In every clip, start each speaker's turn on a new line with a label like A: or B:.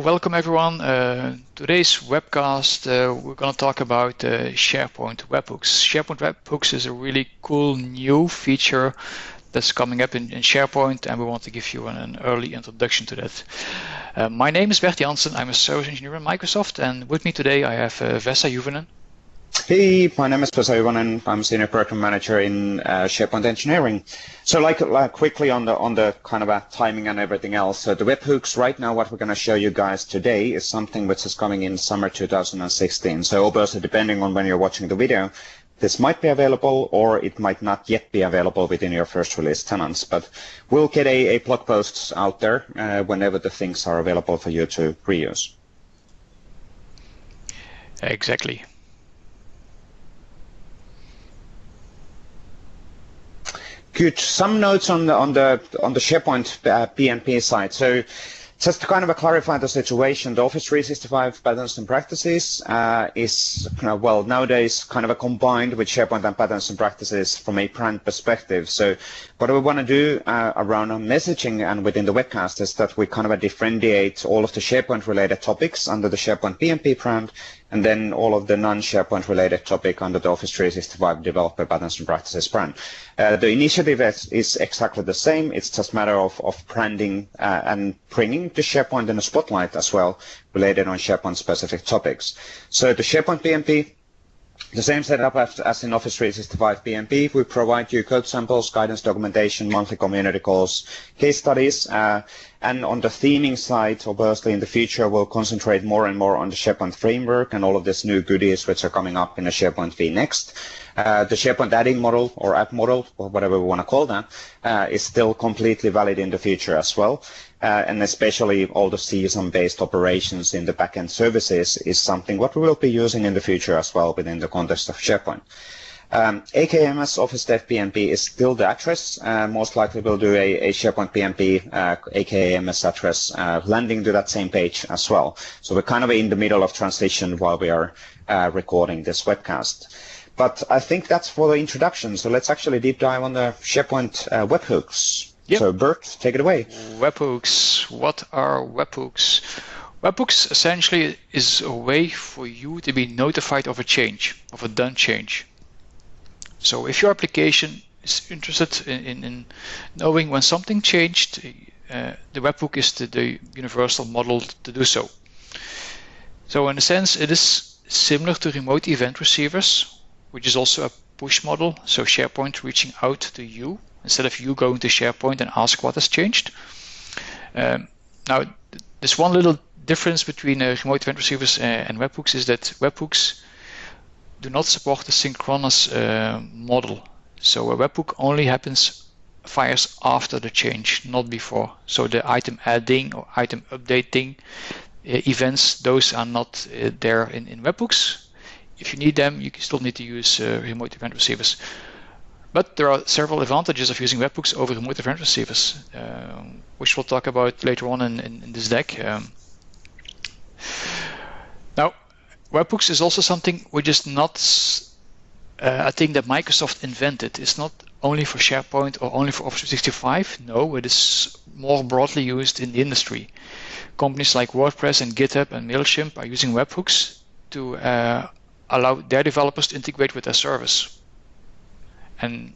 A: welcome everyone. Today's webcast, we're going to talk about SharePoint WebHooks. SharePoint WebHooks is a really cool new feature that's coming up in SharePoint, and we want to give you an early introduction to that. My name is Bert Janssen. I'm a service engineer in Microsoft, and with me today I have Vesa Juvonen.
B: Hey, my name is Vesa Juvonen. I'm Senior Program Manager in SharePoint Engineering. So like quickly on the kind of a timing and everything else. So the webhooks right now, what we're going to show you guys today is something which is coming in summer 2016. So obviously, depending on when you're watching the video, this might be available or it might not yet be available within your first release tenants. But we'll get a blog posts out there whenever the things are available for you to reuse.
A: Exactly.
B: Good. Some notes on the SharePoint PnP side. So just to kind of clarify the situation, the Office 365 patterns and practices is well nowadays kind of a combined with SharePoint and patterns and practices from a brand perspective. So what we want to do around our messaging and within the webcast is that we kind of differentiate all of the SharePoint related topics under the SharePoint PnP brand, and then all of the non-SharePoint related topic under the Office 365 developer patterns and practices brand. The initiative is exactly the same. It's just a matter of branding and bringing the SharePoint in the spotlight as well, related on SharePoint specific topics. So the SharePoint PnP, the same setup as in Office 365 PnP. We provide you code samples, guidance documentation, monthly community calls, case studies, and on the theming side, obviously in the future, we'll concentrate more and more on the SharePoint framework and all of these new goodies which are coming up in the SharePoint V next. The SharePoint adding model or app model, or whatever we want to call that, is still completely valid in the future as well. And especially all the CSM-based operations in the backend services is something what we will be using in the future as well within the context of SharePoint. AKMS Office Dev PnP is still the address. Most likely we'll do a SharePoint PnP AKMS address landing to that same page as well. So we're kind of in the middle of transition while we are recording this webcast. But I think that's for the introduction. So let's actually deep dive on the SharePoint webhooks. Yep. So Bert, take it away.
A: Webhooks. What are webhooks? Webhooks essentially is a way for you to be notified of a change, of a done change. So if your application is interested in knowing when something changed, the webhook is the universal model to do so. So in a sense, it is similar to remote event receivers, which is also a push model. So SharePoint reaching out to you instead of you going to SharePoint and ask what has changed. Now, there's one little difference between remote event receivers and webhooks is that webhooks do not support the synchronous model. So a webhook only fires after the change, not before. So the item adding or item updating events, those are not there in webhooks. If you need them, you still need to use remote event receivers. But there are several advantages of using webhooks over remote event receivers, which we'll talk about later on in this deck. Now, webhooks is also something which is not a thing that Microsoft invented. It's not only for SharePoint or only for Office 365. No, it is more broadly used in the industry. Companies like WordPress and GitHub and MailChimp are using webhooks to allow their developers to integrate with their service. And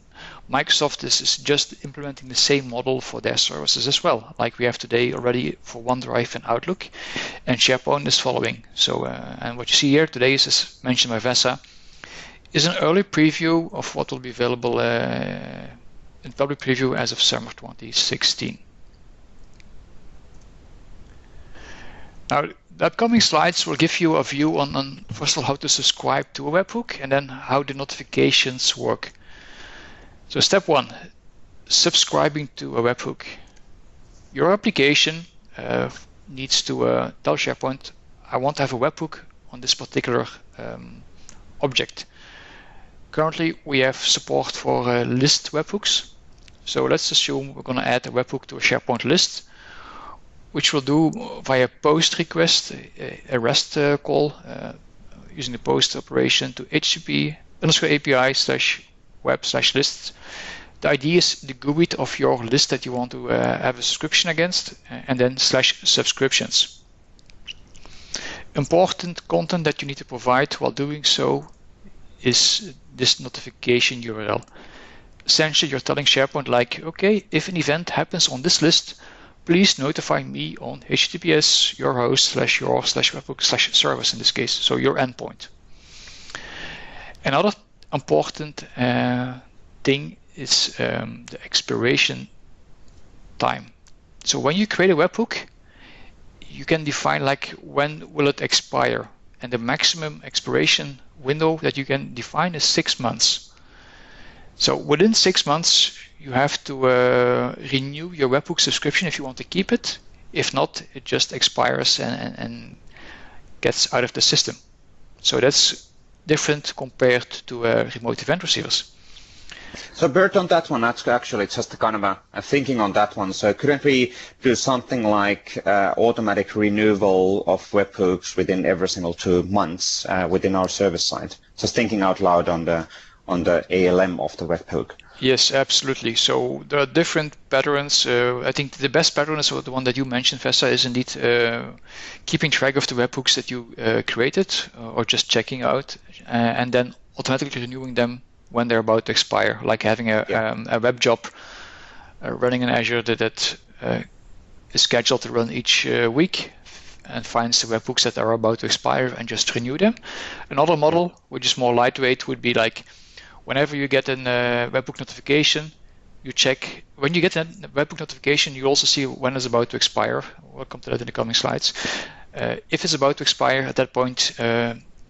A: Microsoft is just implementing the same model for their services as well, like we have today already for OneDrive and Outlook, and SharePoint is following. So, and what you see here today is, as mentioned by Vesa, is an early preview of what will be available in public preview as of summer 2016. Now, the upcoming slides will give you a view on first of all, how to subscribe to a webhook, and then how the notifications work. So step one, subscribing to a webhook. Your application needs to tell SharePoint, I want to have a webhook on this particular object. Currently, we have support for list webhooks. So let's assume we're going to add a webhook to a SharePoint list, which we'll do via post request, a REST call, using the post operation to http://API/web/lists. The ID is the GUID of your list that you want to have a subscription against, and then /subscriptions. Important content that you need to provide while doing so is this notification URL. Essentially, you're telling SharePoint like, okay, if an event happens on this list, please notify me on HTTPS your host/your/webhook/service in this case, so your endpoint. Another important thing is the expiration time. So when you create a webhook, you can define like when will it expire, and the maximum expiration window that you can define is 6 months. So within 6 months, you have to renew your webhook subscription if you want to keep it. If not, it just expires and gets out of the system. So that's different compared to remote event receivers.
B: So Bert, on that one, that's actually just kind of a thinking on that one. So couldn't we do something like automatic renewal of webhooks within every single 2 months within our service side? Just thinking out loud on the ALM of the webhook.
A: Yes, absolutely. So there are different patterns. I think the best pattern is the one that you mentioned, Vesa, is indeed keeping track of the webhooks that you created or just checking out and then automatically renewing them when they're about to expire, like having a web job running in Azure that is scheduled to run each week and finds the webhooks that are about to expire and just renew them. Another model, which is more lightweight, would be like whenever you get a webhook notification, you check. When you get a webhook notification, you also see when it's about to expire. We'll come to that in the coming slides. If it's about to expire, at that point,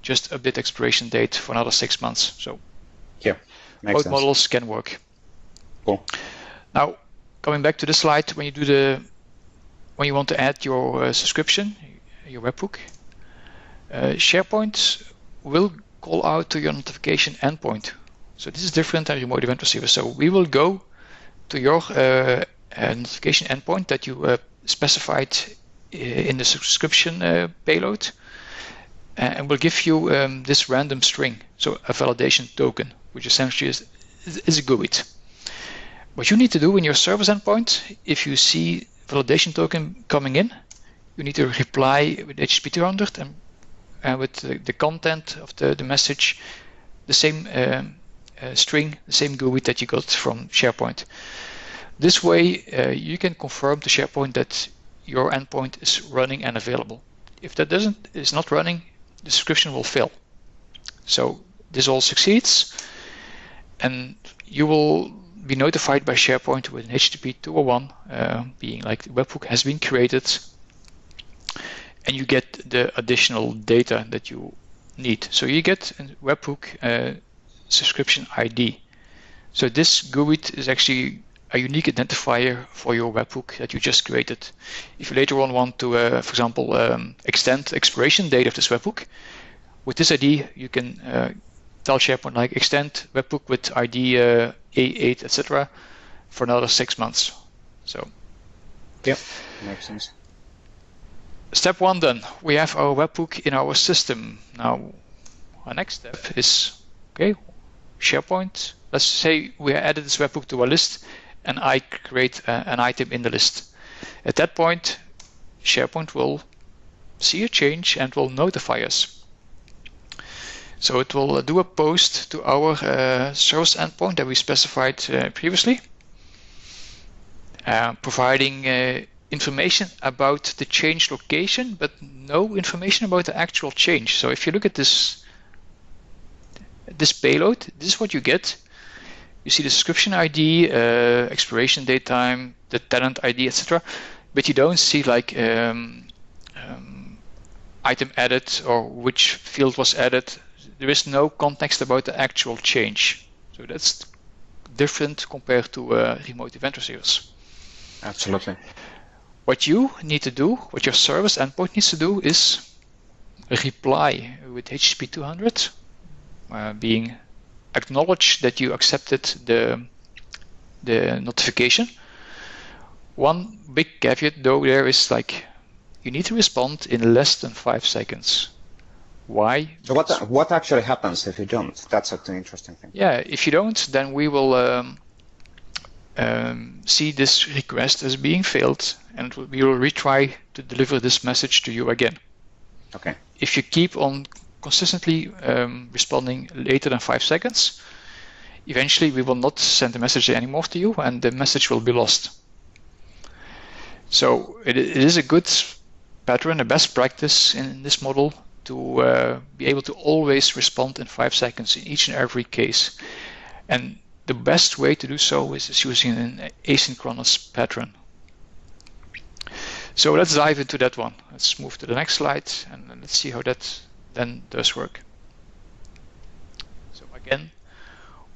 A: just update expiration date for another 6 months. So
B: yeah,
A: both models can work.
B: Cool.
A: Now, coming back to the slide, when you want to add your subscription, your webhook, SharePoint will call out to your notification endpoint. So this is different than remote event receiver. So we will go to your notification endpoint that you specified in the subscription payload, and we'll give you this random string, so a validation token, which essentially is a GUID. What you need to do in your service endpoint, if you see validation token coming in, you need to reply with HTTP 200 and with the content of the message, the same string, the same GUID that you got from SharePoint. This way, you can confirm to SharePoint that your endpoint is running and available. If that is not running, the subscription will fail. So this all succeeds, and you will be notified by SharePoint with an HTTP 201 being like the webhook has been created, and you get the additional data that you need. So you get a webhook subscription ID. So this GUID is actually a unique identifier for your webhook that you just created. If you later on want to, for example, extend the expiration date of this webhook, with this ID you can tell SharePoint like extend webhook with ID A8, etc. for another 6 months. So
B: yeah, makes sense.
A: Step 1 done. We have our webhook in our system. Now our next step is, okay, SharePoint. Let's say we added this webhook to our list and I create an item in the list. At that point, SharePoint will see a change and will notify us. So it will do a post to our service endpoint that we specified previously, providing information about the change location, but no information about the actual change. So if you look at this payload, this is what you get. You see the subscription ID, expiration date time, the tenant ID, etc. But you don't see like item added or which field was added. There is no context about the actual change. So that's different compared to remote event receivers.
B: Absolutely.
A: What you need to do, what your service endpoint needs to do, is reply with HTTP 200, being acknowledge that you accepted the notification. One big caveat though there is like you need to respond in less than 5 seconds. Why?
B: So what actually happens if you don't? That's an interesting thing.
A: Yeah, if you don't, then we will see this request as being failed, and we will retry to deliver this message to you again.
B: Okay.
A: If you keep on consistently responding later than 5 seconds, eventually we will not send the message anymore to you, and the message will be lost. So it is a good pattern, a best practice in this model to be able to always respond in 5 seconds in each and every case. And the best way to do so is using an asynchronous pattern. So let's dive into that one. Let's move to the next slide and let's see how that then does work. So again,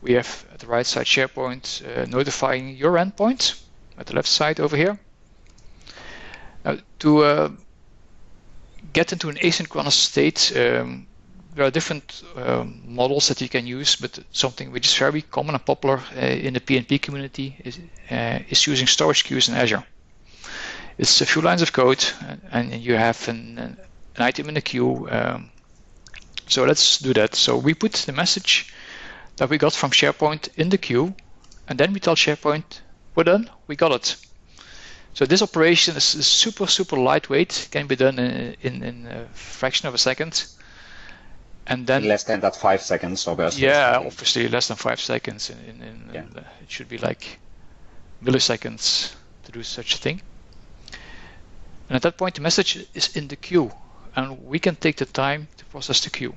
A: we have at the right side SharePoint notifying your endpoint at the left side over here. Now, to get into an asynchronous state, there are different models that you can use, but something which is very common and popular in the PnP community is using storage queues in Azure. It's a few lines of code, and you have an item in the queue. So let's do that. So we put the message that we got from SharePoint in the queue, and then we tell SharePoint, we're done, we got it. So this operation is super lightweight, can be done in a fraction of a second. And then
B: less than that 5 seconds, obviously.
A: Yeah, obviously less than 5 seconds. It should be like milliseconds to do such a thing. And at that point, the message is in the queue, and we can take the time to process the queue.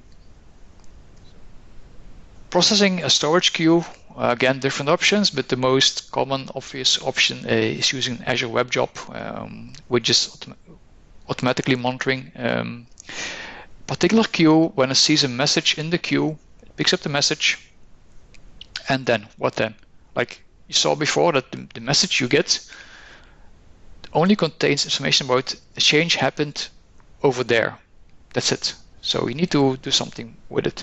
A: Processing a storage queue, again, different options, but the most common obvious option is using Azure WebJob, which is automatically monitoring particular queue. When it sees a message in the queue, it picks up the message, and then what then? Like you saw before, that the message you get only contains information about a change happened over there. That's it. So you need to do something with it.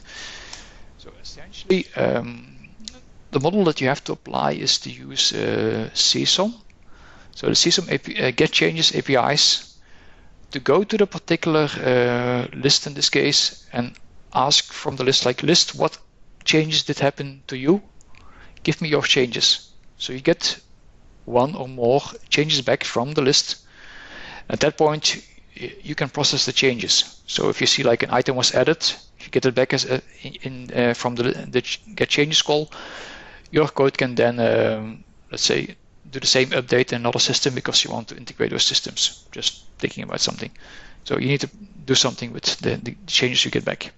A: So essentially, the model that you have to apply is to use CSOM. So the CSOM GetChanges APIs to go to the particular list in this case and ask from the list, like, list, what changes did happen to you? Give me your changes. So you get one or more changes back from the list. At that point, you can process the changes. So if you see like an item was added, you get it back as from the GetChanges call. Your code can then, let's say, do the same update in another system because you want to integrate those systems. Just thinking about something. So you need to do something with the changes you get back.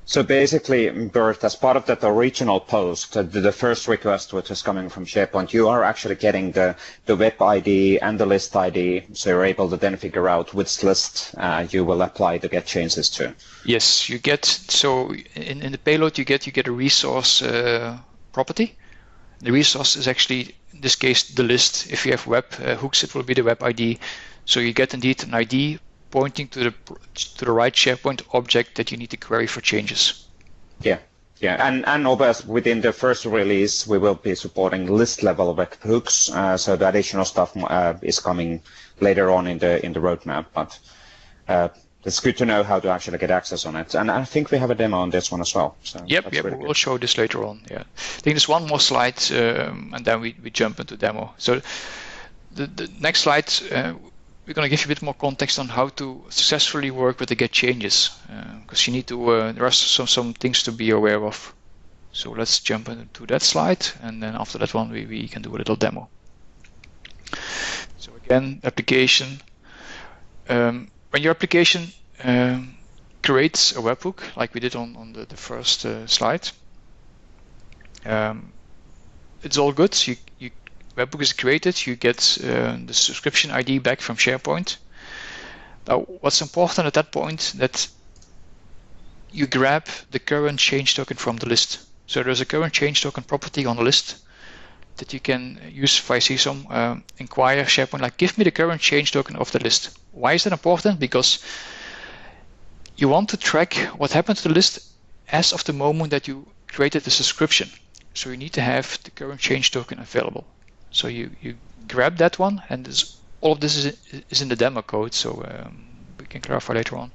B: So basically, Bert, as part of that original post, the first request which is coming from SharePoint, you are actually getting the web ID and the list ID, so you're able to then figure out which list you will apply the get changes to. Yes,
A: you get, so in the payload you get a resource property. The resource is actually, in this case, the list. If you have webhooks, it will be the web ID. So you get indeed an ID pointing to the right SharePoint object that you need to query for changes.
B: Yeah, and obviously within the first release we will be supporting list level webhooks, so the additional stuff is coming later on in the roadmap. But it's good to know how to actually get access on it, and I think we have a demo on this one as well. So
A: yep, we'll show this later on. Yeah, I think there's one more slide, and then we jump into demo. So the next slide. We're going to give you a bit more context on how to successfully work with the get changes, because you need to. There are some things to be aware of. So let's jump into that slide, and then after that one, we can do a little demo. So again, application. When your application creates a webhook, like we did on the first slide, it's all good. Webhook is created, you get the subscription ID back from SharePoint. Now, what's important at that point, that you grab the current change token from the list. So there's a current change token property on the list that you can use via CSOM, inquire SharePoint, like, give me the current change token of the list. Why is that important? Because you want to track what happened to the list as of the moment that you created the subscription. So you need to have the current change token available. So you grab that one, and all of this is in the demo code, so we can clarify later on.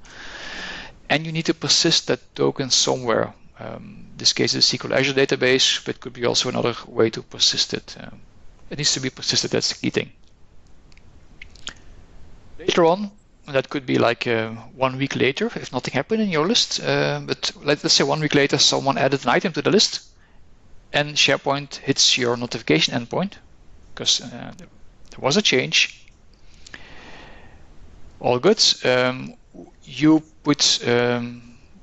A: And you need to persist that token somewhere. In this case, it's a SQL Azure database, but it could be also another way to persist it. It needs to be persisted, that's the key thing. Later on, that could be like 1 week later if nothing happened in your list. But let's say 1 week later, someone added an item to the list, and SharePoint hits your notification endpoint because there was a change. All good. You put,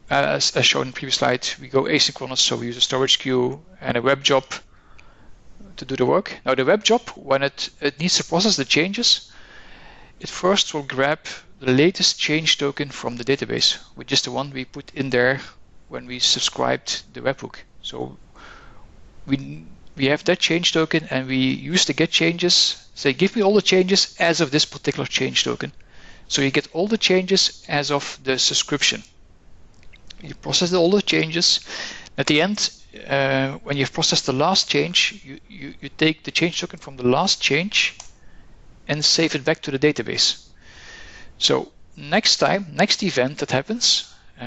A: as shown in the previous slide, we go asynchronous, so we use a storage queue and a web job to do the work. Now the web job, when it needs to process the changes, it first will grab the latest change token from the database, which is the one we put in there when we subscribed the webhook. So we have that change token, and we use the GetChanges. Say, give me all the changes as of this particular change token. So you get all the changes as of the subscription. You process all the changes. At the end, when you've processed the last change, you take the change token from the last change and save it back to the database. So next event that happens, you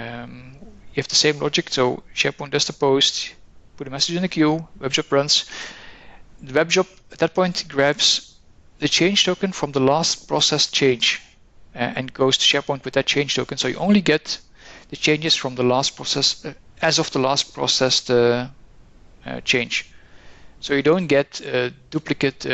A: have the same logic. So SharePoint does the post, put a message in the queue, WebJob runs. The WebJob at that point grabs the change token from the last processed change and goes to SharePoint with that change token. So you only get the changes from the last process, as of the last processed change. So you don't get duplicate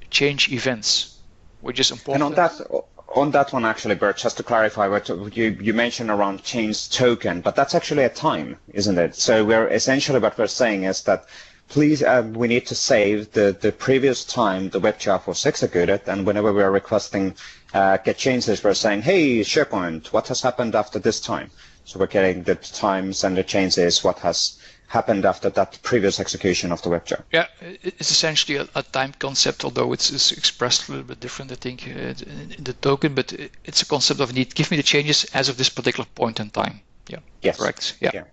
A: change events, which is important.
B: And on that one, actually, Bert, just to clarify what you mentioned around change token, but that's actually a time, isn't it? So we're essentially what we're saying is that please, we need to save the previous time the web job was executed, and whenever we are requesting GetChanges, we're saying, hey, SharePoint, what has happened after this time? So we're getting the times and the changes, what has happened after that previous execution of the web job.
A: Yeah, it's essentially a time concept, although it's expressed a little bit different, I think, in the token, but it's a concept of indeed, give me the changes as of this particular point in time. Yeah,
B: yes.
A: Correct. Yeah.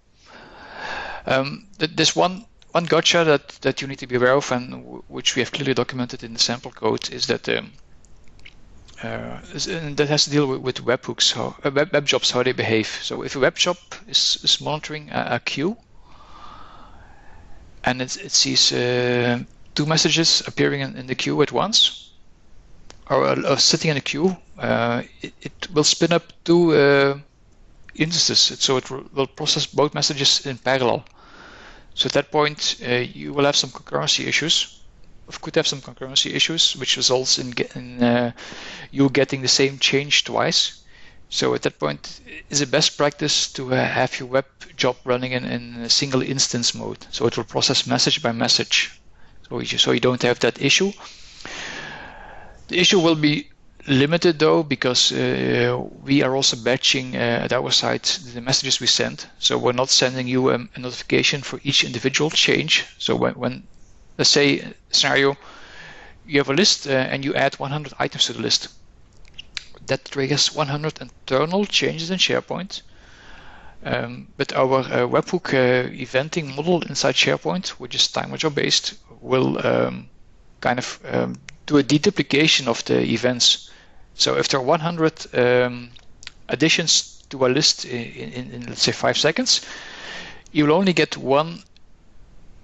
A: There's one gotcha that you need to be aware of, and which we have clearly documented in the sample code, is that and that has to deal with webhooks, web jobs, how they behave. So if a web job is monitoring a queue, and it sees 2 messages appearing in the queue at once, or sitting in a queue, it will spin up 2 instances. So it will process both messages in parallel. So at that point, you will have some concurrency issues. Could have some concurrency issues, which results in you getting the same change twice. So at that point, it's a best practice to have your web job running in a single instance mode. So it will process message by message. So you don't have that issue. The issue will be limited though, because we are also batching at our side the messages we send. So we're not sending you a notification for each individual change. So when let's say scenario, you have a list and you add 100 items to the list. That triggers 100 internal changes in SharePoint. But our webhook eventing model inside SharePoint, which is timer job based, will kind of do a deduplication of the events. So if there are 100 additions to a list in let's say 5 seconds, you will only get 1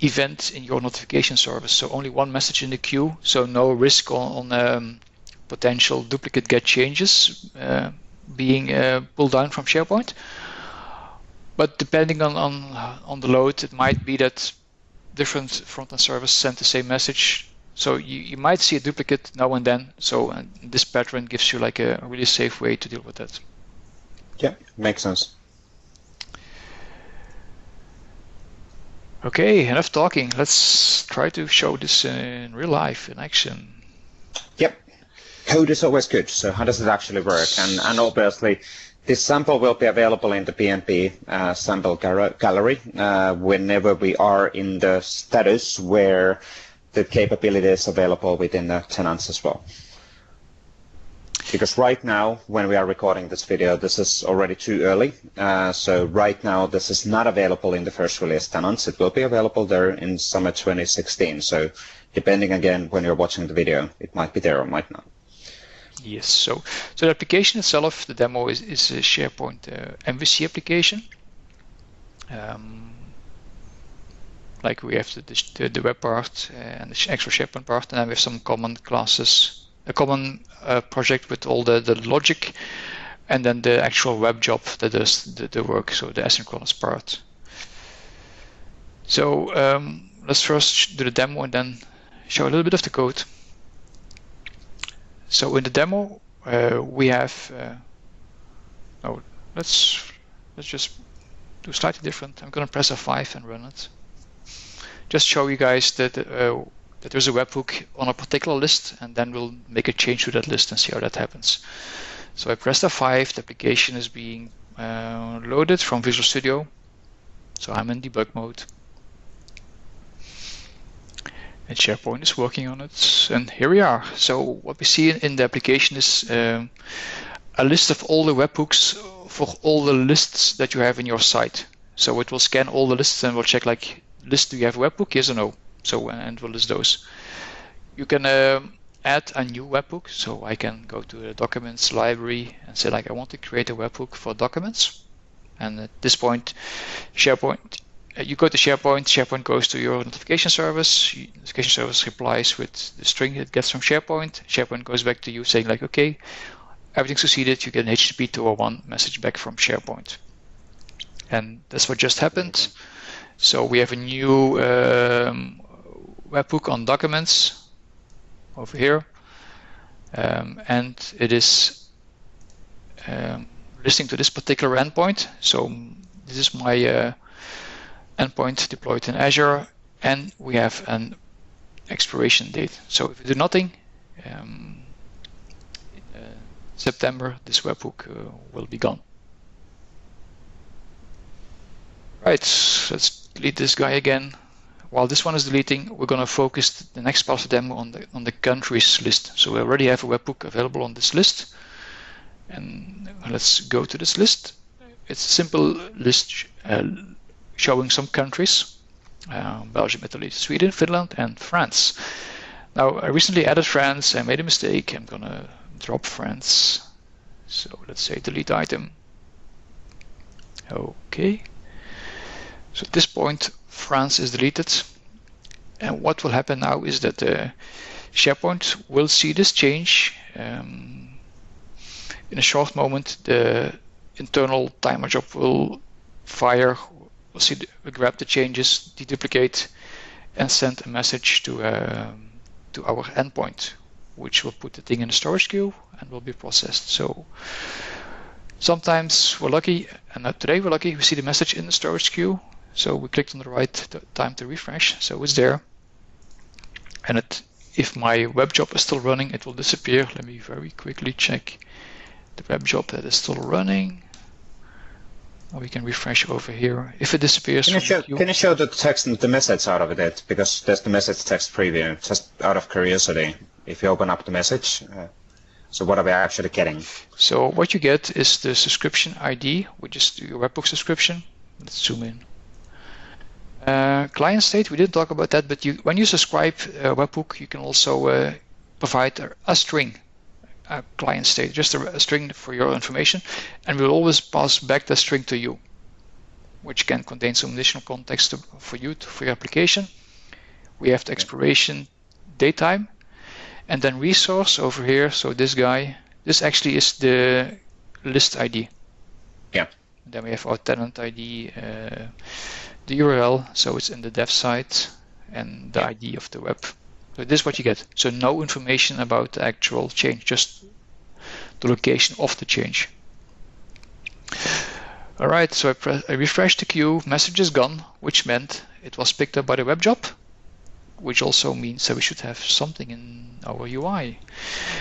A: event in your notification service. So only 1 message in the queue. So no risk on potential duplicate GetChanges being pulled down from SharePoint. But depending on the load, it might be that different front-end service send the same message. So you might see a duplicate now and then. So this pattern gives you like a really safe way to deal with that.
B: Yeah, makes sense.
A: Okay, enough talking. Let's try to show this in real life, in action.
B: Yep. Code is always good. So how does it actually work? And obviously, this sample will be available in the PnP sample gallery whenever we are in the status where the capability is available within the tenants as well. Because right now, when we are recording this video, this is already too early. So right now, this is not available in the first release tenants. It will be available there in summer 2016. So depending again, when you're watching the video, it might be there or might not.
A: Yes, so the application itself, the demo is a SharePoint MVC application. Like we have the web part and the actual SharePoint part, and then we have some common classes, a common project with all the logic and then the actual web job that does the work, so the asynchronous part. So let's first do the demo and then show a little bit of the code. So in the demo, we have, let's just do slightly different. I'm going to press F5 and run it. Just show you guys that there's a webhook on a particular list, and then we'll make a change to that list and see how that happens. So I pressed F5, the application is being loaded from Visual Studio. So I'm in debug mode. And SharePoint is working on it, and here we are. So what we see in the application is a list of all the webhooks for all the lists that you have in your site. So it will scan all the lists and will check like, list, do you have a webhook, yes or no? So and we'll list those. You can add a new webhook. So I can go to the documents library and say like, I want to create a webhook for documents. And at this point, SharePoint. You go to SharePoint, SharePoint goes to your notification service, notification service replies with the string it gets from SharePoint, SharePoint goes back to you saying like, okay, everything succeeded, you get an HTTP 201 message back from SharePoint. And that's what just happened. So we have a new webhook on documents over here, and it is listening to this particular endpoint. So this is my endpoint deployed in Azure, and we have an expiration date. So if we do nothing, in September, this webhook will be gone. Right, let's delete this guy again. While this one is deleting, we're going to focus the next part of the demo on the countries list. So we already have a webhook available on this list, and let's go to this list. It's a simple list showing some countries, Belgium, Italy, Sweden, Finland, and France. Now, I recently added France. I made a mistake. I'm going to drop France. So let's say delete item. Okay. So at this point, France is deleted. And what will happen now is that SharePoint will see this change. In a short moment, the internal timer job will fire. We'll grab the changes, deduplicate, and send a message to our endpoint, which will put the thing in the storage queue and will be processed. So sometimes we're lucky, and today we're lucky, we see the message in the storage queue. So we clicked on the right time to refresh, so it's there. And if my web job is still running, it will disappear. Let me very quickly check the web job that is still running. We can refresh over here. If it disappears,
B: can you show the text and the message out of it? Because there's the message text preview. Just out of curiosity, if you open up the message, so what are we actually getting?
A: So what you get is the subscription ID, which is your webhook subscription. Let's zoom in. Client state, we didn't talk about that, but when you subscribe a webhook, you can also provide a string. A client state, just a string for your information, and we'll always pass back the string to you, which can contain some additional context for you, for your application. We have the expiration date time, and then resource over here. So this guy, this actually is the list ID.
B: Yeah.
A: And then we have our tenant ID, the URL, so it's in the dev site, and the ID of the web. So this is what you get. So no information about the actual change, just the location of the change. All right, so I refreshed the queue, message is gone, which meant it was picked up by the web job, which also means that we should have something in our UI.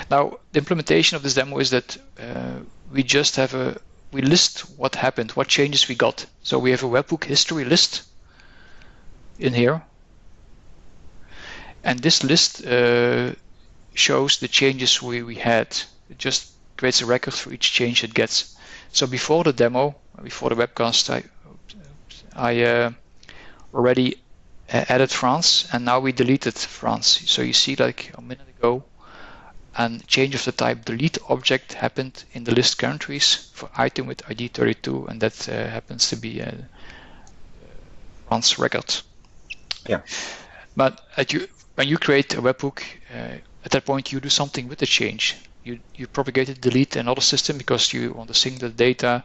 A: Now, the implementation of this demo is that we just have we list what happened, what changes we got. So we have a webhook history list in here. And this list shows the changes we had. It just creates a record for each change it gets. So before the demo, before the webcast, I already added France, and now we deleted France. So you see, like a minute ago, a change of the type delete object happened in the list countries for item with ID 32, and that happens to be a France record.
B: Yeah.
A: But when you create a webhook, at that point you do something with the change. You propagate it, delete another system because you want to sync the data,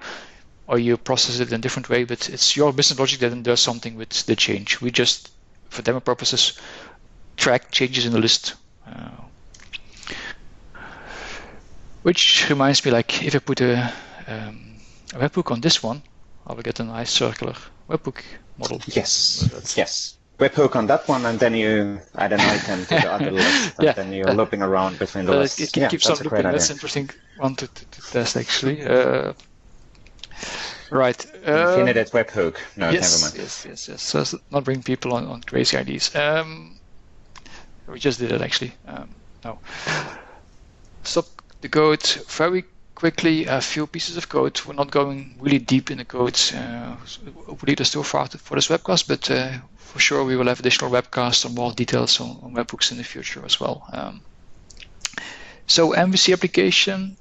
A: or you process it in a different way, but it's your business logic that then does something with the change. We just, for demo purposes, track changes in the list. Which reminds me, like if I put a webhook on this one, I will get a nice circular webhook model.
B: Yes, yes. Webhook on that one, and then you add an item to the other list, and then you're looping around between the lists.
A: It keeps on looping. That's an interesting one to test, actually. Right.
B: Infinite webhook. No,
A: yes,
B: never mind.
A: Yes. So let's not bring people on crazy ideas. We just did it, actually. No. Stop the code very quickly. A few pieces of code. We're not going really deep in the code. It would lead us too far for this webcast, but for sure we will have additional webcasts or more details on webhooks in the future as well. So MVC application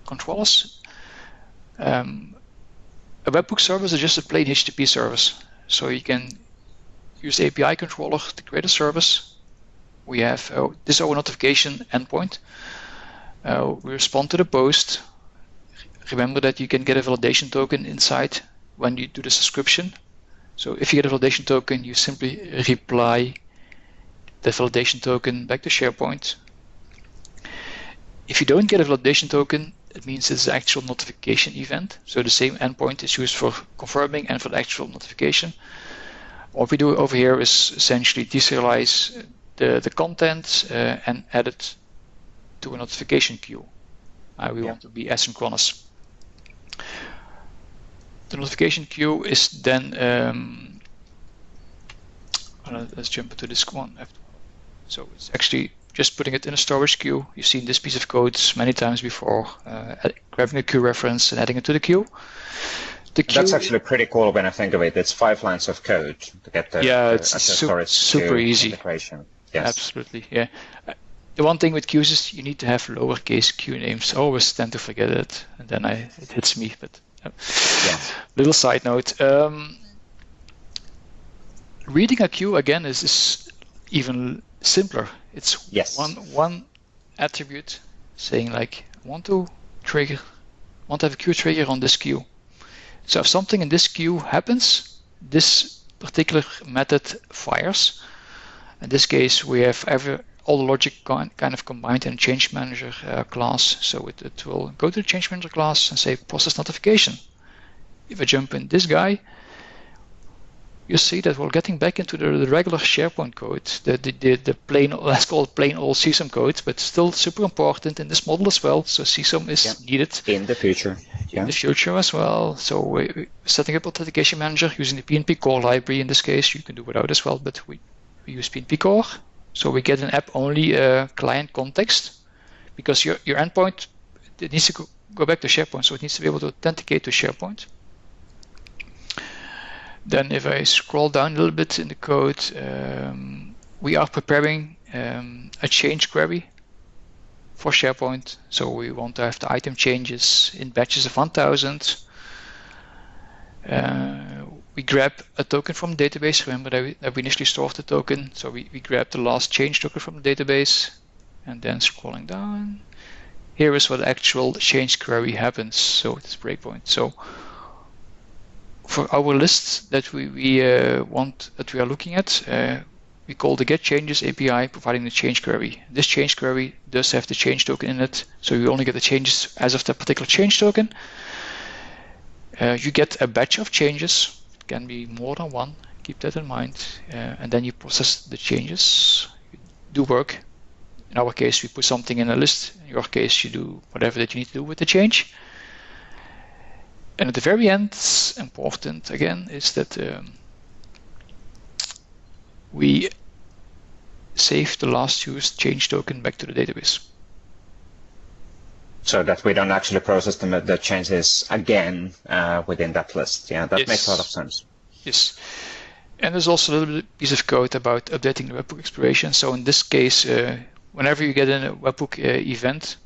A: controllers. A webhook service is just a plain HTTP service. So you can use the API controller to create a service. We have this is our notification endpoint. We respond to the post. Remember that you can get a validation token inside when you do the subscription. So if you get a validation token, you simply reply the validation token back to SharePoint. If you don't get a validation token, it means it's an actual notification event. So the same endpoint is used for confirming and for the actual notification. What we do over here is essentially deserialize the content and add it to a notification queue. We want to be asynchronous. The notification queue is then, let's jump into this one. So it's actually just putting it in a storage queue. You've seen this piece of code many times before, grabbing a queue reference and adding it to the queue.
B: That's actually pretty cool when I think of it. It's 5 lines of code to get the
A: it's super easy.
B: Integration. Yes.
A: Absolutely, yeah. The one thing with queues is you need to have lowercase queue names. I always tend to forget it, and then it hits me. But little side note. Reading a queue again is even simpler. It's one attribute saying like I want to have a queue trigger on this queue. So if something in this queue happens, this particular method fires. In this case, we have all the logic kind of combined in a change manager class. So it will go to the change manager class and say process notification. If I jump in this guy, you see that we're getting back into the regular SharePoint code, the plain, let's call it plain old CSOM code, but still super important in this model as well. So CSOM is needed
B: in the future.
A: In the future as well. So we're setting up authentication manager using the PnP core library. In this case, you can do without as well, but we use PnP core. So we get an app-only client context because your endpoint, it needs to go back to SharePoint, so it needs to be able to authenticate to SharePoint. Then if I scroll down a little bit in the code, we are preparing a change query for SharePoint. So we want to have the item changes in batches of 1,000. We grab a token from the database. Remember that we initially stored the token. So we grab the last change token from the database. And then scrolling down, here is what the actual change query happens. So it's breakpoint. So for our list that we are looking at, we call the GetChanges API providing the change query. This change query does have the change token in it, so you only get the changes as of that particular change token. You get a batch of changes, it can be more than one, keep that in mind, and then you process the changes, you do work. In our case, we put something in a list. In your case, you do whatever that you need to do with the change. And at the very end, important again, is that we save the last used change token back to the database.
B: So that we don't actually process the changes again within that list. Yeah, that makes a lot of sense.
A: Yes. And there's also a little piece of code about updating the webhook expiration. So in this case, whenever you get in a webhook event,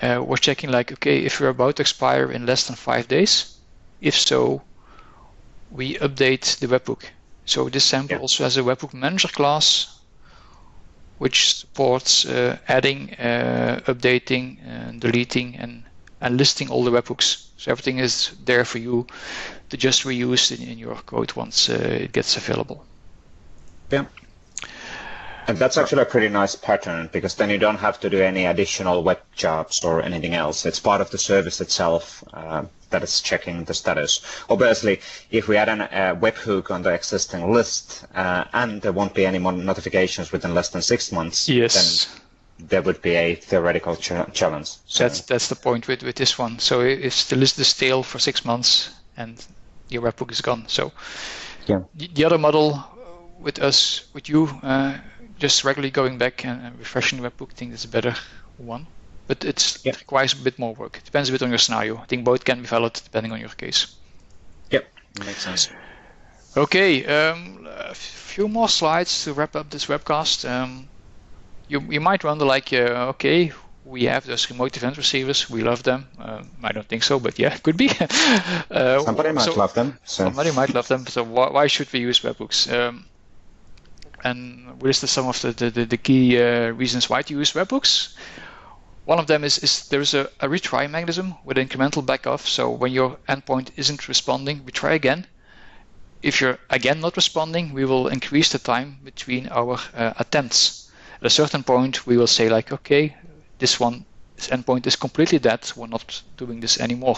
A: we're checking like, okay, if you're about to expire in less than 5 days, if so, we update the webhook. So this sample also has a webhook manager class which supports adding, updating, deleting, and listing all the webhooks. So everything is there for you to just reuse in your code once it gets available.
B: Yeah. And that's actually a pretty nice pattern, because then you don't have to do any additional WebJobs or anything else. It's part of the service itself that is checking the status. Obviously, if we add a webhook on the existing list and there won't be any more notifications within less than 6 months,
A: yes,
B: then there would be a theoretical challenge.
A: So that's the point with this one. So if the list is stale for 6 months and your webhook is gone. So
B: yeah.
A: The other model with you, just regularly going back and refreshing the webhook, I think is a better one. But it requires a bit more work. It depends a bit on your scenario. I think both can be valid depending on your case.
B: Yep, makes sense.
A: Okay, a few more slides to wrap up this webcast. You might wonder, like, okay, we have those remote event receivers. We love them. I don't think so, but yeah, could be.
B: Somebody might love them. So.
A: Somebody might love them. So why should we use webhooks? And we listed some of the key reasons why to use webhooks. One of them is there's a retry mechanism with incremental backoff. So when your endpoint isn't responding, we try again. If you're again not responding, we will increase the time between our attempts. At a certain point, we will say, like, okay, this endpoint is completely dead. We're not doing this anymore.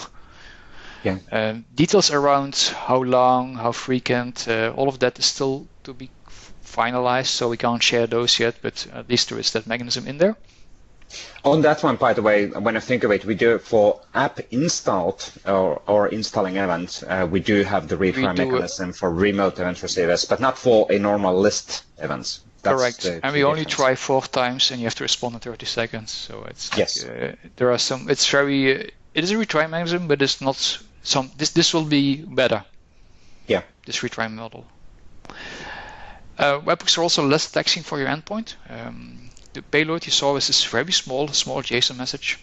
B: Yeah.
A: Details around how long, how frequent, all of that is still to be finalized, so we can't share those yet, but at least there is that mechanism in there.
B: On that one, by the way, when I think of it, we do for app installed or installing events, we do have the retry mechanism for remote event receivers, but not for a normal list events. That's
A: correct. And we only try 4 times, and you have to respond in 30 seconds. So it's
B: yes.
A: There are some. It's very. It is a retry mechanism, but it's not some. This will be better.
B: Yeah.
A: This retry model. Webhooks are also less taxing for your endpoint. The payload you saw is very small JSON message.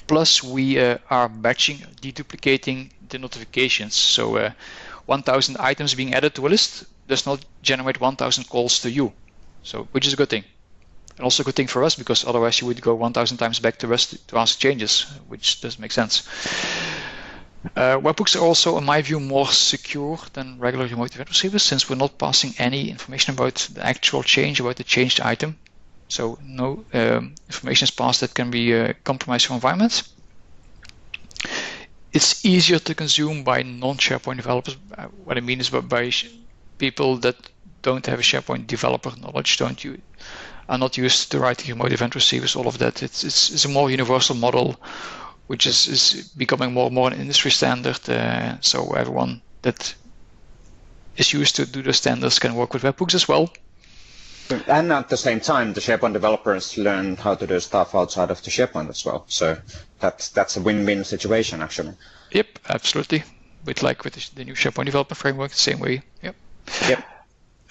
A: Plus, we are batching, deduplicating the notifications. So 1,000 items being added to a list does not generate 1,000 calls to you, so which is a good thing. And also a good thing for us, because otherwise you would go 1,000 times back to us to ask changes, which doesn't make sense. Webhooks are also, in my view, more secure than regular remote event receivers, since we're not passing any information about the actual change, about the changed item. So no information is passed that can be compromised for environments. It's easier to consume by non-SharePoint developers. What I mean is by people that don't have a SharePoint developer knowledge, are not used to writing remote event receivers, all of that. It's a more universal model, which is becoming more and more an industry standard. So everyone that is used to do the standards can work with webhooks as well.
B: And at the same time, the SharePoint developers learn how to do stuff outside of the SharePoint as well. So that's a win-win situation, actually.
A: Yep, absolutely. With the new SharePoint development framework, the same way. Yep.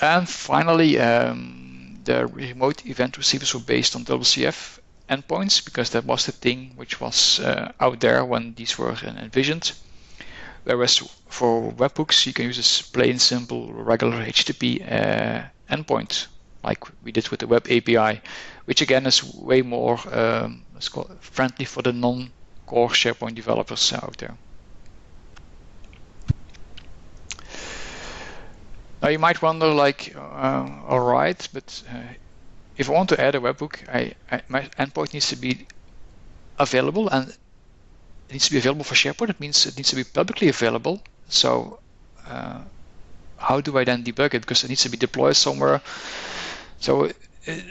A: And finally, the remote event receivers were based on WCF endpoints, because that was the thing which was out there when these were envisioned. Whereas for webhooks, you can use this plain, simple, regular HTTP endpoint, like we did with the Web API, which again is way more friendly for the non-core SharePoint developers out there. Now you might wonder, like, all right, but if I want to add a webhook, my endpoint needs to be available, and it needs to be available for SharePoint. It means it needs to be publicly available. So how do I then debug it? Because it needs to be deployed somewhere. So it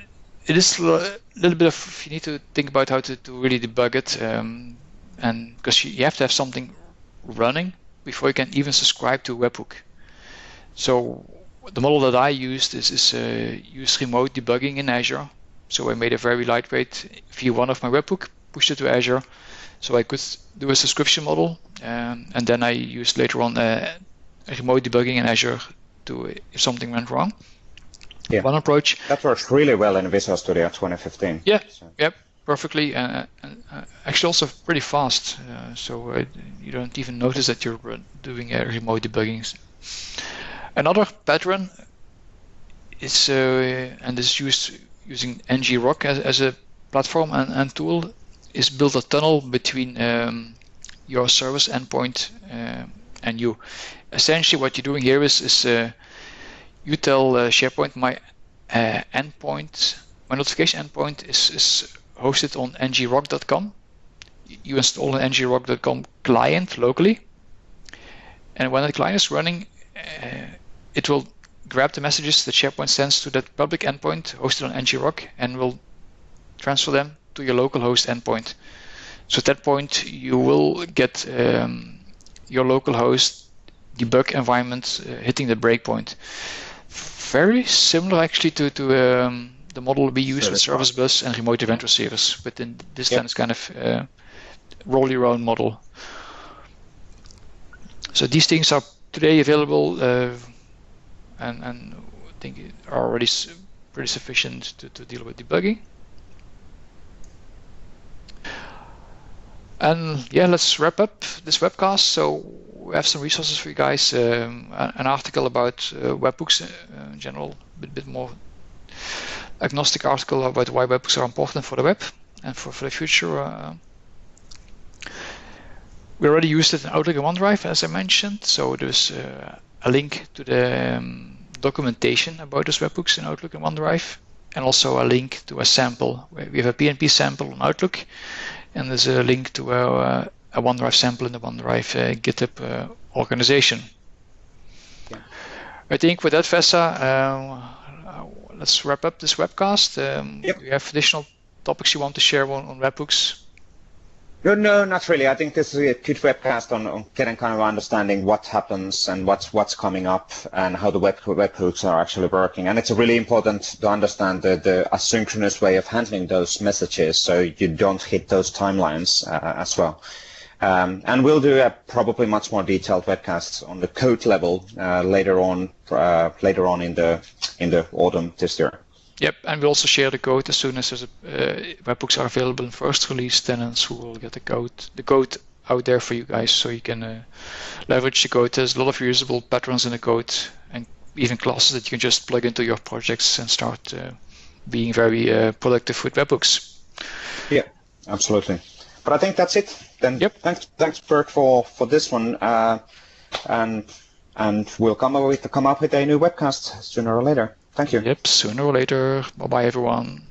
A: is a little bit of, you need to think about how to really debug it, and because you have to have something running before you can even subscribe to a webhook. So the model that I used is use remote debugging in Azure. So I made a very lightweight V1 of my webhook, pushed it to Azure, so I could do a subscription model, and then I used later on remote debugging in Azure to if something went wrong.
B: Yeah.
A: One approach.
B: That works really well in Visual Studio 2015.
A: Yeah, so. Yep, perfectly, and actually also pretty fast. So you don't even notice that you're doing remote debugging. Another pattern is, and this is used using ngrok as a platform and tool, is build a tunnel between your service endpoint and you. Essentially, what you're doing here is you tell SharePoint my endpoint, my notification endpoint is hosted on ngrok.com. You install an ngrok.com client locally, and when the client is running, it will grab the messages that SharePoint sends to that public endpoint hosted on ngrok and will transfer them to your local host endpoint. So at that point, you will get your local host debug environment hitting the breakpoint. Very similar actually to the model we use with Service Bus and remote event receivers, but in this time it's kind of roll your own model. So these things are today available and I think are already pretty sufficient to deal with debugging. And yeah, let's wrap up this webcast. So we have some resources for you guys, an article about webhooks in general, a bit more agnostic article about why webhooks are important for the web and for the future. We already used it in Outlook and OneDrive, as I mentioned, so there's a link to the documentation about those webhooks in Outlook and OneDrive, and also a link to a sample. We have a PnP sample on Outlook, and there's a link to a OneDrive sample in the OneDrive GitHub organization. Yeah. I think with that, Vesa, let's wrap up this webcast.
B: Yep.
A: Do you have additional topics you want to share on webhooks?
B: No, not really. I think this is a good webcast on getting kind of understanding what happens and what's coming up and how the webhooks are actually working. And it's really important to understand the asynchronous way of handling those messages so you don't hit those timelines as well. And we'll do a probably much more detailed webcast on the code level later on in the autumn this year.
A: Yep, and we'll also share the code as soon as webhooks are available in first release tenants who will get the code out there for you guys, so you can leverage the code. There's a lot of usable patterns in the code and even classes that you can just plug into your projects and start being very productive with webhooks. Yeah,
B: absolutely. But I think that's it. Then
A: yep.
B: Thanks Bert for this one, and we'll come up with a new webcast sooner or later. Thank you.
A: Yep, sooner or later. Bye-bye, everyone.